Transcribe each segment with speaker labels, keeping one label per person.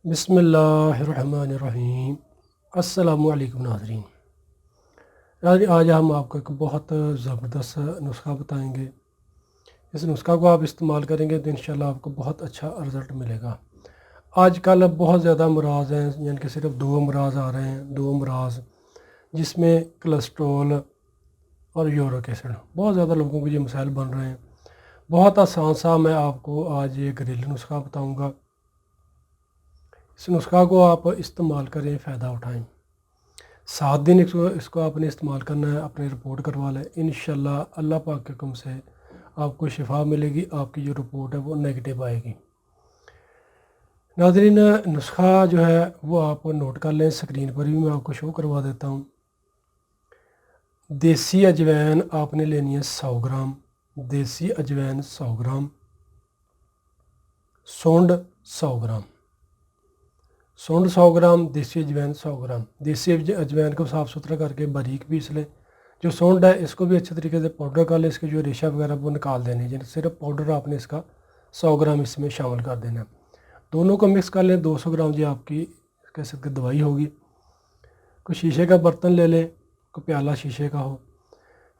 Speaker 1: بسم اللہ الرحمن الرحیم۔ السلام علیکم ناظرین۔ آج ہم آپ کو ایک بہت زبردست نسخہ بتائیں گے۔ اس نسخہ کو آپ استعمال کریں گے تو انشاءاللہ آپ کو بہت اچھا رزلٹ ملے گا۔ آج کل بہت زیادہ امراض ہیں، یعنی کہ صرف دو امراض آ رہے ہیں، دو امراض جس میں کولسٹرول اور یورک ایسڈ، بہت زیادہ لوگوں کو یہ مسائل بن رہے ہیں۔ بہت آسان سا میں آپ کو آج یہ گھریلو نسخہ بتاؤں گا۔ اس نسخہ کو آپ استعمال کریں، فائدہ اٹھائیں۔ 7 دن اس کو آپ نے استعمال کرنا ہے، اپنی رپورٹ کروا لیں۔ انشاءاللہ اللہ پاک کے حکم سے آپ کو شفا ملے گی، آپ کی جو رپورٹ ہے وہ نیگیٹو آئے گی۔ ناظرین، نسخہ جو ہے وہ آپ نوٹ کر لیں، اسکرین پر بھی میں آپ کو شو کروا دیتا ہوں۔ دیسی اجوین آپ نے لینی ہے 100 گرام، دیسی اجوین 100 گرام، سونڈ 100 گرام، سونڈ 100 گرام، دیسی اجوین 100 گرام۔ دیسی اجوین کو صاف ستھرا کر کے باریک پیس لیں۔ جو سونڈ ہے اس کو بھی اچھے طریقے سے پاؤڈر کر لیں، اس کے جو ریشہ وغیرہ وہ نکال دینے، یعنی صرف پاؤڈر آپ نے اس کا 100 گرام اس میں شامل کر دینا ہے۔ دونوں کو مکس کر لیں۔ 200 گرام جو آپ کی کہہ سکتے دوائی ہوگی۔ کوئی شیشے کا برتن لے لیں، کوئی پیالہ شیشے کا ہو۔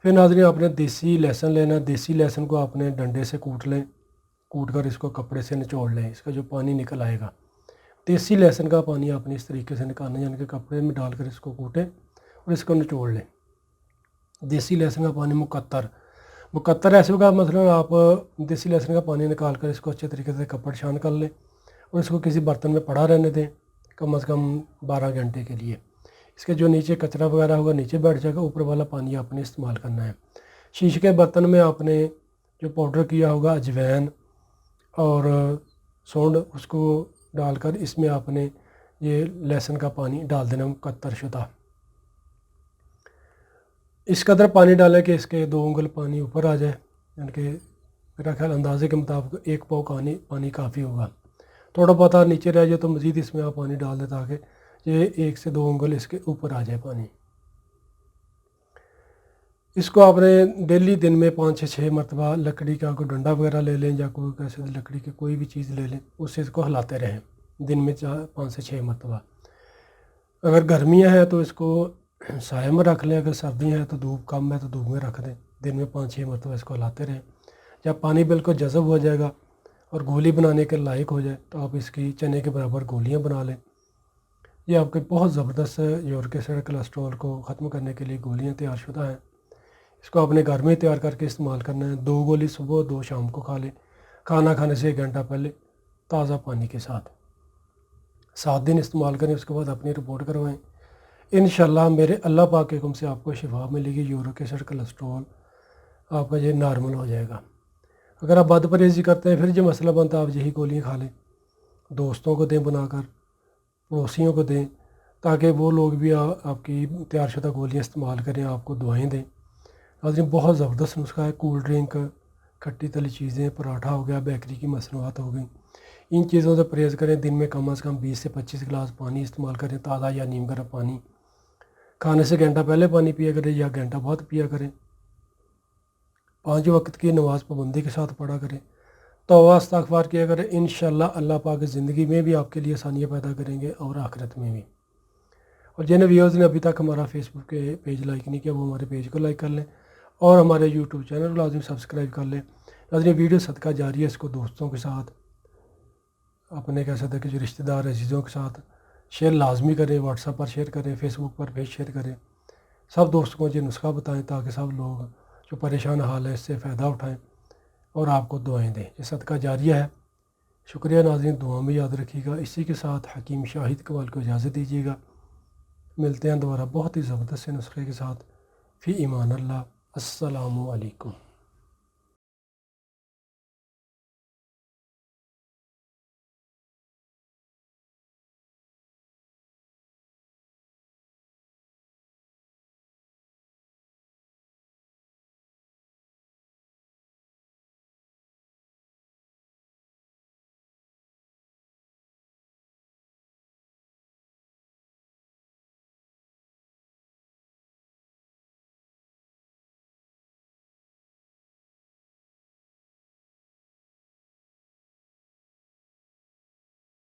Speaker 1: پھر ناظرین آپ نے دیسی لہسن لینا۔ دیسی لہسن کو آپ نے ڈنڈے سے کوٹ لیں، کوٹ کر اس کو کپڑے سے نچوڑ لیں، اس کا جو پانی نکل آئے گا۔ دیسی لہسن کا پانی آپ نے اس طریقے سے نکالنا ہے، یعنی کہ کپڑے میں ڈال کر اس کو کوٹیں اور اس کو نچوڑ لیں۔ دیسی لہسن کا پانی مقطر ایسے ہوگا، مثلا آپ دیسی لہسن کا پانی نکال کر اس کو اچھے طریقے سے کپڑ چھان کر لیں اور اس کو کسی برتن میں پڑا رہنے دیں کم از کم 12 گھنٹے کے لیے۔ اس کے جو نیچے کچرا وغیرہ ہوگا نیچے بیٹھ جائے گا، اوپر والا پانی آپ نے استعمال کرنا ہے۔ شیشے کے برتن میں آپ نے جو پاؤڈر کیا ہوگا اجوین اور سونڈ، اس کو ڈال کر اس میں آپ نے یہ لہسن کا پانی ڈال دینا مقطر شدہ۔ اس قدر پانی ڈالیں کہ اس کے 2 انگل پانی اوپر آ جائے، یعنی کہ میرا خیال اندازے کے مطابق 1 پاؤ پانی کافی ہوگا۔ تھوڑا بہت نیچے رہ جائے تو مزید اس میں آپ پانی ڈال دیں تاکہ یہ 1 سے 2 انگل اس کے اوپر آ جائے پانی۔ اس کو آپ نے ڈیلی دن میں 5 سے 6 مرتبہ لکڑی کا کوئی ڈنڈا وغیرہ لے لیں یا کوئی کیسے لکڑی کی کوئی بھی چیز لے لیں، اس سے اس کو ہلاتے رہیں دن میں 5 سے 6 مرتبہ۔ اگر گرمیاں ہیں تو اس کو سائے میں رکھ لیں، اگر سردیاں ہیں تو دھوپ کم ہے تو دھوپ میں رکھ دیں۔ دن میں 5-6 مرتبہ اس کو ہلاتے رہیں۔ جب پانی بالکل جذب ہو جائے گا اور گولی بنانے کے لائق ہو جائے تو آپ اس کی چنے کے برابر گولیاں بنا لیں۔ یہ آپ کے بہت زبردست یورک ایسڈ کولسٹرول کو ختم کرنے کے لیے گولیاں تیار شدہ ہیں۔ اس کو اپنے گھر میں تیار کر کے استعمال کرنا ہے۔ 2 گولی صبح 2 شام کو کھا لیں، کھانا کھانے سے 1 گھنٹہ پہلے تازہ پانی کے ساتھ۔ 7 دن استعمال کریں، اس کے بعد اپنی رپورٹ کروائیں۔ انشاءاللہ میرے اللہ پاک کے حکم سے آپ کو شفا ملے گی، یورک ایسڈ کولسٹرول آپ کا یہ نارمل ہو جائے گا۔ اگر آپ بد پرہیزی کرتے ہیں پھر جو مسئلہ بنتا ہے آپ یہی گولیاں کھا لیں، دوستوں کو دیں بنا کر، پڑوسیوں کو دیں، تاکہ وہ لوگ بھی آپ کی تیار شدہ گولیاں استعمال کریں، آپ کو دعائیں دیں۔ ناظرین بہت زبردست نسخہ ہے۔ کول ڈرنک، کھٹی تلی چیزیں، پراٹھا ہو گیا، بیکری کی مصنوعات ہو گئیں، ان چیزوں سے پرہیز کریں۔ دن میں کم از کم 20 سے 25 گلاس پانی استعمال کریں، تازہ یا نیم گرم پانی۔ کھانے سے 1 گھنٹہ پہلے پانی پیا کریں یا 1 گھنٹہ بعد پیا کریں۔ 5 وقت کی نماز پابندی کے ساتھ پڑھا کریں، توبہ استغفار کیا کریں۔ انشاءاللہ اللہ پاک زندگی میں بھی آپ کے لیے آسانیاں پیدا کریں گے اور آخرت میں بھی۔ اور جن ویورز نے ابھی تک ہمارا فیس بک کے پیج لائک نہیں کیا وہ ہمارے پیج کو لائک کر لیں اور ہمارے یوٹیوب چینل کو لازم سبسکرائب کر لیں۔ ناظرین ویڈیو صدقہ جاری ہے، اس کو دوستوں کے ساتھ، اپنے کہہ سکتے ہیں کہ جو رشتہ دار عزیزوں کے ساتھ شیئر لازمی کریں، واٹس ایپ پر شیئر کریں، فیس بک پر پیج شیئر کریں۔ سب دوستوں کو یہ نسخہ بتائیں تاکہ سب لوگ جو پریشان حال ہے اس سے فائدہ اٹھائیں اور آپ کو دعائیں دیں۔ یہ صدقہ جاریہ ہے۔ شکریہ ناظرین، دعا میں یاد رکھیے گا۔ اسی کے ساتھ حکیم شاہد اقبال کو اجازت دیجیے گا۔ ملتے ہیں دوبارہ بہت ہی زبردست نسخے کے ساتھ۔ فی امان اللہ۔ السلام علیکم۔